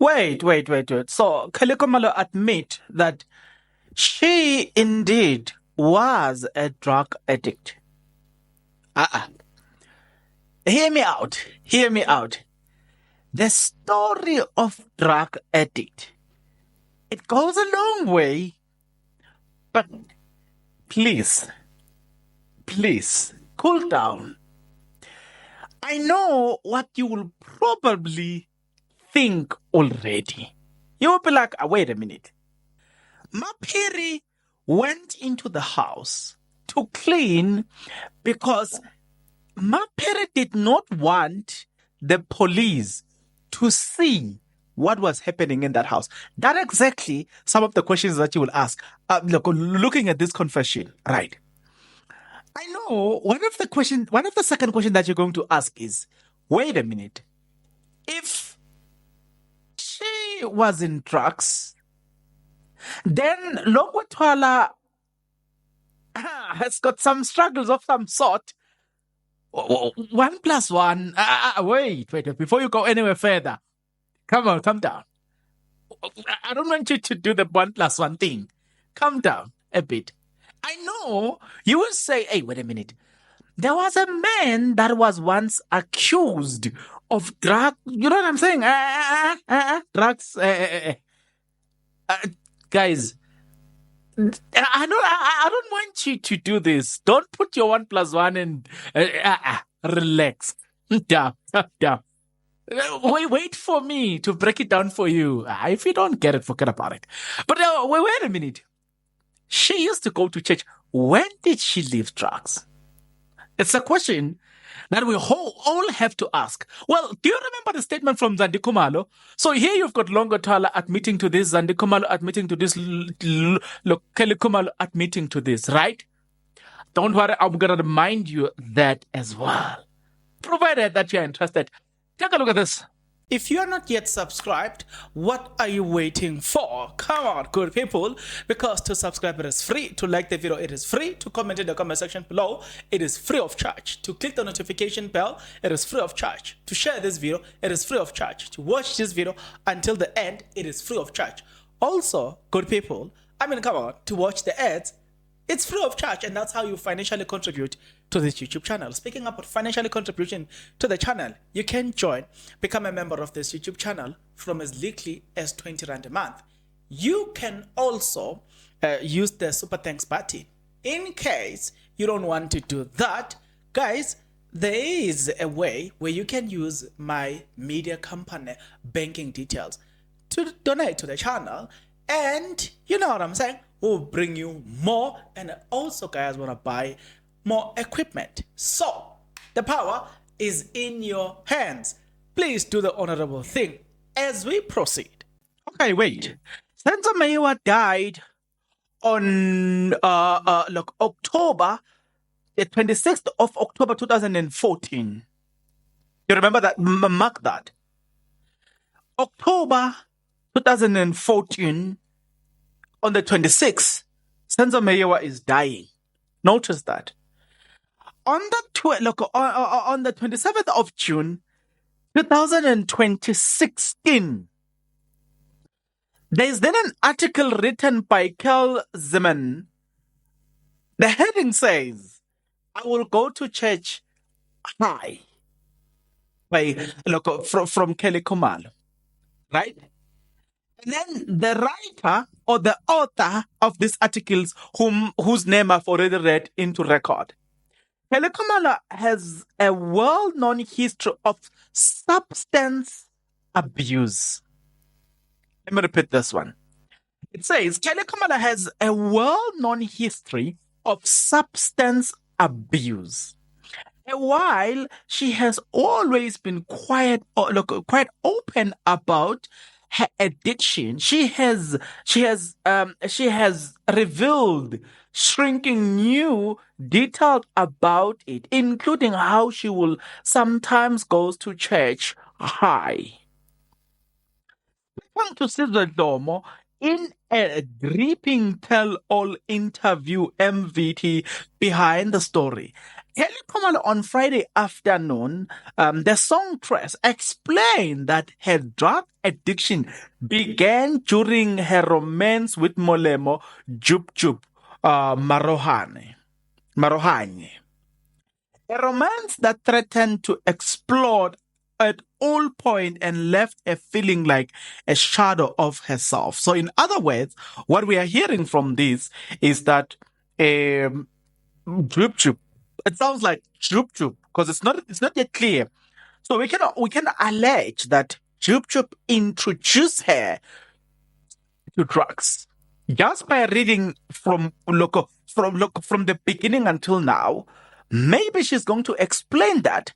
Wait. So Kelly Khumalo admit that she indeed was a drug addict. Hear me out. The story of drug addict, it goes a long way, but please, cool down. I know what you will probably think already. You will be like, wait a minute. Mapiri went into the house to clean because Mapiri did not want the police to see what was happening in that house. That exactly some of the questions that you will ask. Looking at this confession, right? I know one of the second question that you're going to ask is, wait a minute. If she was in drugs, then Lokotwala has got some struggles of some sort. 1 plus 1. Wait. Before you go anywhere further, come on, calm down. I don't want you to do the 1 plus 1 thing. Calm down a bit. I know you will say, hey, wait a minute. There was a man that was once accused of drug. You know what I'm saying? Drugs. Guys, I don't want you to do this. Don't put your 1 plus 1 and relax. Down. Wait for me to break it down for you. If you don't get it, forget about it. But wait a minute. She used to go to church. When did she leave drugs? It's a question that we all have to ask. Well, do you remember the statement from Zandi Khumalo? So here you've got Longotala admitting to this, Zandi Khumalo admitting to this, Kelly Khumalo admitting to this, right? Don't worry, I'm going to remind you that as well. Provided that you're interested. Take a look at this. If you are not yet subscribed, what are you waiting for? Come on, good people. Because to subscribe, it is free. To like the video, it is free. To comment in the comment section below, it is free of charge. To click the notification bell, it is free of charge. To share this video, it is free of charge. To watch this video until the end, it is free of charge. Also, good people, come on, to watch the ads, it's free of charge, and that's how you financially contribute to this YouTube channel. Speaking about financially contribution to the channel, you can become a member of this YouTube channel from as little as 20 Rand a month. You can also use the super thanks button. In case you don't want to do that, guys, there is a way where you can use my media company banking details to donate to the channel, and you know what I'm saying, we'll bring you more, and also guys want to buy more equipment. So the power is in your hands. Please do the honorable thing as we proceed. Okay, wait. Sensor Mayowa died on October, the 26th of October 2014. You remember that? Mark that. October 2014, on the 26th, Sensor Mayowa is dying. Notice that. On the 27th of June 2016, there is then an article written by Kel Zeman. The heading says, I will go to church high, from Kelly Khumalo, right? And then the writer or the author of these articles, whose name I've already read into record, Kelly Khumalo has a well-known history of substance abuse. Let me repeat this one. It says Kelly Khumalo has a well-known history of substance abuse. And while she has always been quite open about her addiction, she has revealed shrinking new details about it, including how she will sometimes goes to church high. According to Caesar Domo, in a gripping tell-all interview, MVT behind the story, Kelly Khumalo on Friday afternoon, the songstress explained that her drug addiction began during her romance with Molemo Jup Jup Marohane. A romance that threatened to explode at all point and left a feeling like a shadow of herself. So, in other words, what we are hearing from this is that Jup Jup. It sounds like Jup Jup because it's not yet clear. So we can allege that Jup Jup introduced her to drugs just by reading from the beginning until now. Maybe she's going to explain that.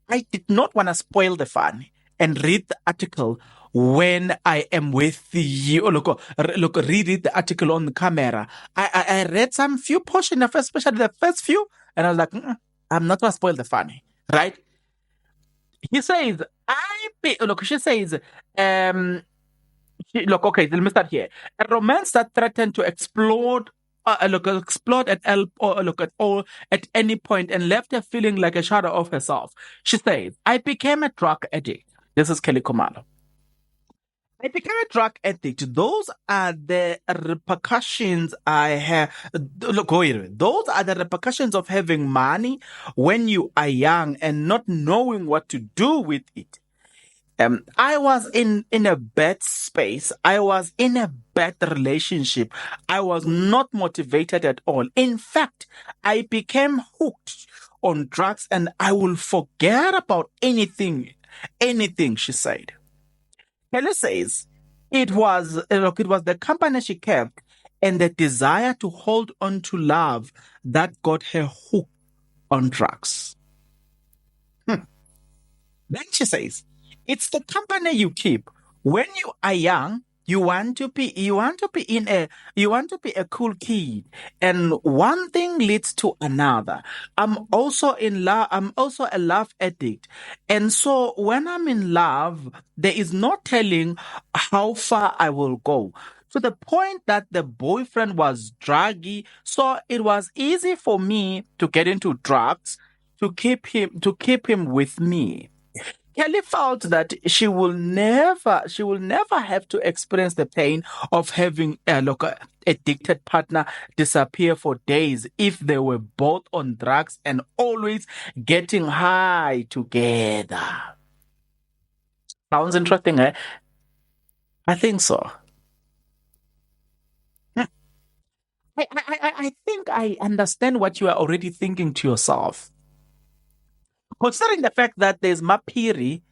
I did not want to spoil the fun and read the article when I am with you. Read the article on the camera. I read some few portions, especially the first few, and I was like, I'm not gonna spoil the fun, right? He says, she says, okay, let me start here. A romance that threatened to explode. Explode at all at any point and left her feeling like a shadow of herself. She says, I became a drug addict. This is Kelly Khumalo. I became a drug addict. Those are the repercussions I have. Look, wait. Those are the repercussions of having money when you are young and not knowing what to do with it. I was in a bad space. I was in a bad relationship. I was not motivated at all. In fact, I became hooked on drugs and I will forget about anything, she said. Kelly says it was the company she kept and the desire to hold on to love that got her hooked on drugs. Then she says, it's the company you keep. When you are young, you want to be a cool kid. And one thing leads to another. I'm also in love. I'm also a love addict. And so when I'm in love, there is no telling how far I will go. To the point that the boyfriend was druggy, so it was easy for me to get into drugs to keep him with me. Kelly felt that she will never have to experience the pain of having a addicted partner disappear for days if they were both on drugs and always getting high together. Sounds interesting, eh? I think so. I think I understand what you are already thinking to yourself. Considering the fact that there's Mapiri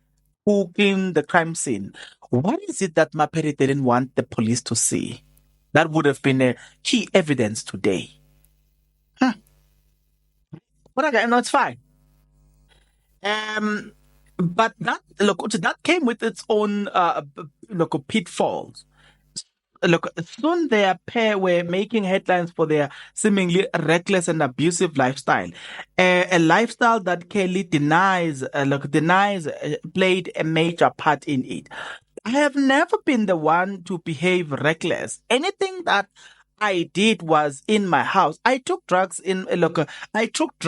who cleaned the crime scene, what is it that Mapiri didn't want the police to see? That would have been a key evidence today. But okay, no, it's fine. But that came with its own pitfalls. Look, soon their pair were making headlines for their seemingly reckless and abusive lifestyle, a lifestyle that Kelly denies played a major part in it. I have never been the one to behave reckless. Anything that I did was in my house. I took drugs I took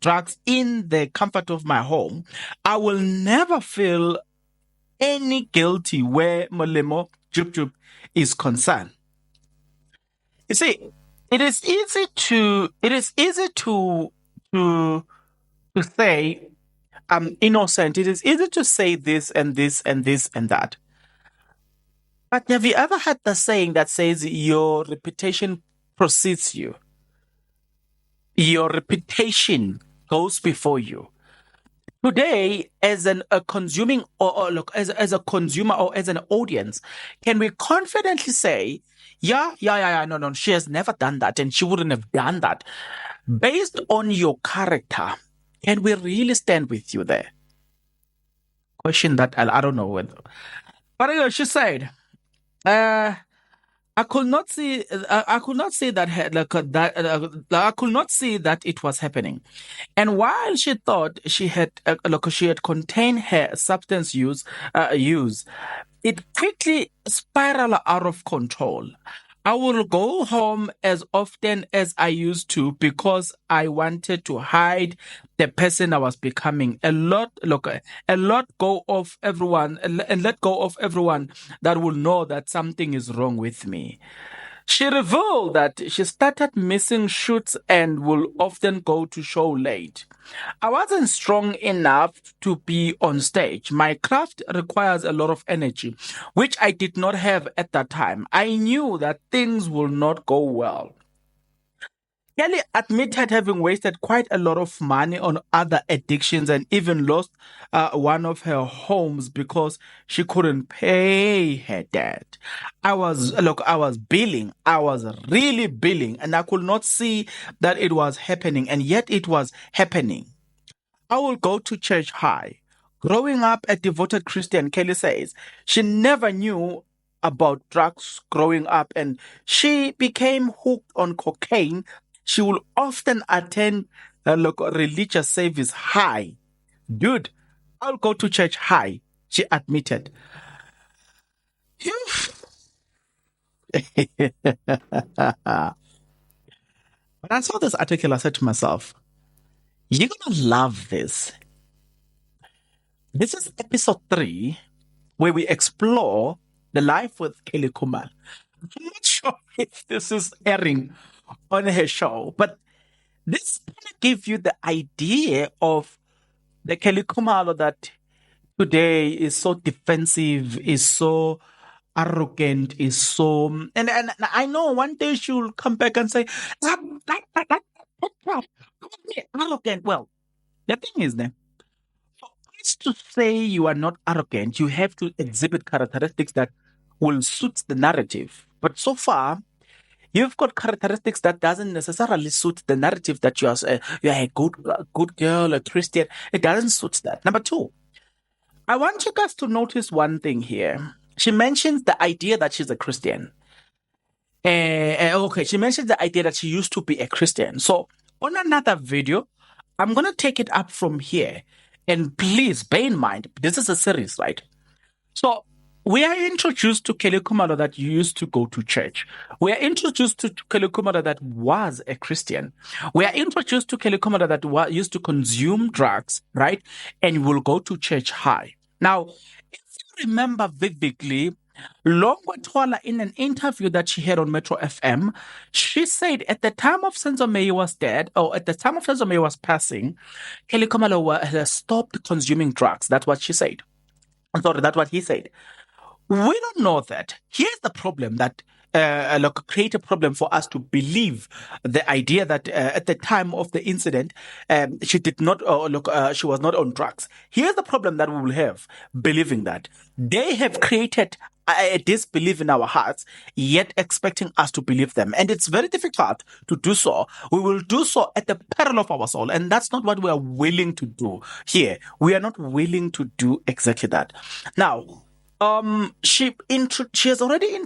drugs in the comfort of my home. I will never feel any guilty where Molemo Jup Jup is concerned. You see, it is easy to say I'm innocent. It is easy to say this and this and this and that. But have you ever heard the saying that says your reputation precedes you? Your reputation goes before you. Today, as a consuming as a consumer or as an audience, can we confidently say, yeah, no, she has never done that and she wouldn't have done that. Based on your character, can we really stand with you there? Question that I don't know whether. But anyway, she said, I could not see. I could not see that. I could not see that it was happening. And while she thought she had contained her substance use, it quickly spiraled out of control. I will go home as often as I used to because I wanted to hide the person I was becoming. A lot go of everyone, and let go of everyone that will know that something is wrong with me. She revealed that she started missing shoots and will often go to show late. I wasn't strong enough to be on stage. My craft requires a lot of energy, which I did not have at that time. I knew that things will not go well. Kelly admitted having wasted quite a lot of money on other addictions and even lost one of her homes because she couldn't pay her debt. I was billing. I was really billing, and I could not see that it was happening, and yet it was happening. I will go to church high. Growing up a devoted Christian, Kelly says she never knew about drugs growing up and she became hooked on cocaine. She will often attend a local religious service high. Dude, I'll go to church high, she admitted. When I saw this article, I said to myself, you're going to love this. This is episode 3 where we explore the life with Kelly Khumalo. I'm not sure if this is airing on her show, but this kind of give you the idea of the Kelly Khumalo that today is so defensive, is so arrogant, is so and I know one day she'll come back and say that called me arrogant. Well, the thing is then for us to say you are not arrogant, you have to exhibit characteristics that will suit the narrative. But so far, you've got characteristics that doesn't necessarily suit the narrative that you are a good girl, a Christian. It doesn't suit that. Number 2, I want you guys to notice one thing here. She mentions the idea that she's a Christian. Okay, she mentioned the idea that she used to be a Christian. So on another video, I'm gonna take it up from here. And please bear in mind, this is a series, right? So we are introduced to Kelly Khumalo that used to go to church. We are introduced to Kelly Khumalo that was a Christian. We are introduced to Kelly Khumalo that used to consume drugs, right? And will go to church high. Now, if you remember vividly, Longwa Twala, in an interview that she had on Metro FM, she said at the time of Senzo May was dead, or at the time of Senzo May was passing, Kelly Khumalo stopped consuming drugs. That's what she said. I'm sorry, that's what he said. We don't know that. Here's the problem that create a problem for us to believe the idea that at the time of the incident, she did not she was not on drugs. Here's the problem that we will have believing that they have created a disbelief in our hearts, yet expecting us to believe them, and it's very difficult to do so. We will do so at the peril of our soul, and that's not what we are willing to do here. We are not willing to do exactly that. Now, she has already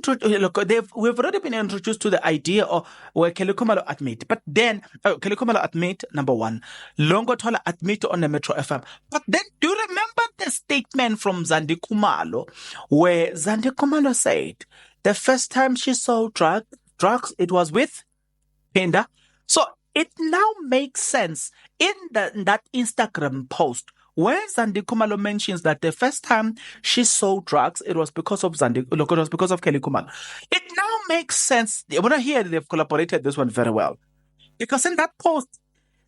we've already been introduced to the idea of where Kelly Khumalo admit, but then Kelly Khumalo admit number 1, Longo Thola admit on the Metro FM. But then do you remember the statement from Zandi Khumalo where Zandi Khumalo said the first time she saw drugs it was with Penda? So it now makes sense in that Instagram post where Zandi Khumalo mentions that the first time she saw drugs, it was because of it was because of Kelly Khumalo. It now makes sense. When I hear they've collaborated this one very well. Because in that post,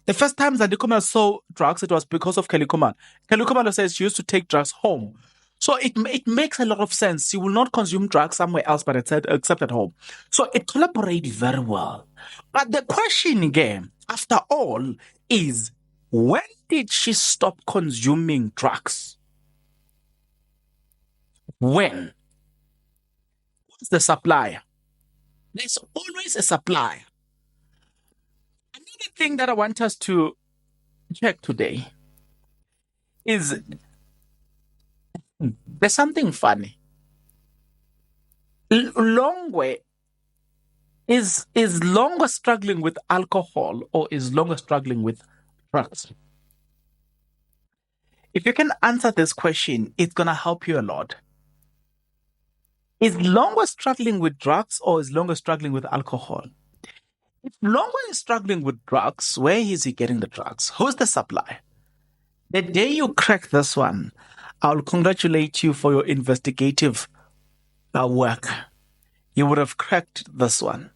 the first time Zandi Khumalo saw drugs, it was because of Kelly Khumalo. Kelly Khumalo says she used to take drugs home. So it makes a lot of sense. She will not consume drugs somewhere else but except at home. So it collaborates very well. But the question again, after all, is when did she stop consuming drugs? When? What's the supplier? There's always a supplier. Another thing that I want us to check today is there's something funny. Longwe is Longwe struggling with alcohol or is Longwe struggling with drugs? If you can answer this question, it's gonna help you a lot. Is Longo struggling with drugs or is Longo struggling with alcohol? If Longo is struggling with drugs, where is he getting the drugs? Who's the supply? The day you crack this one, I'll congratulate you for your investigative work. You would have cracked this one.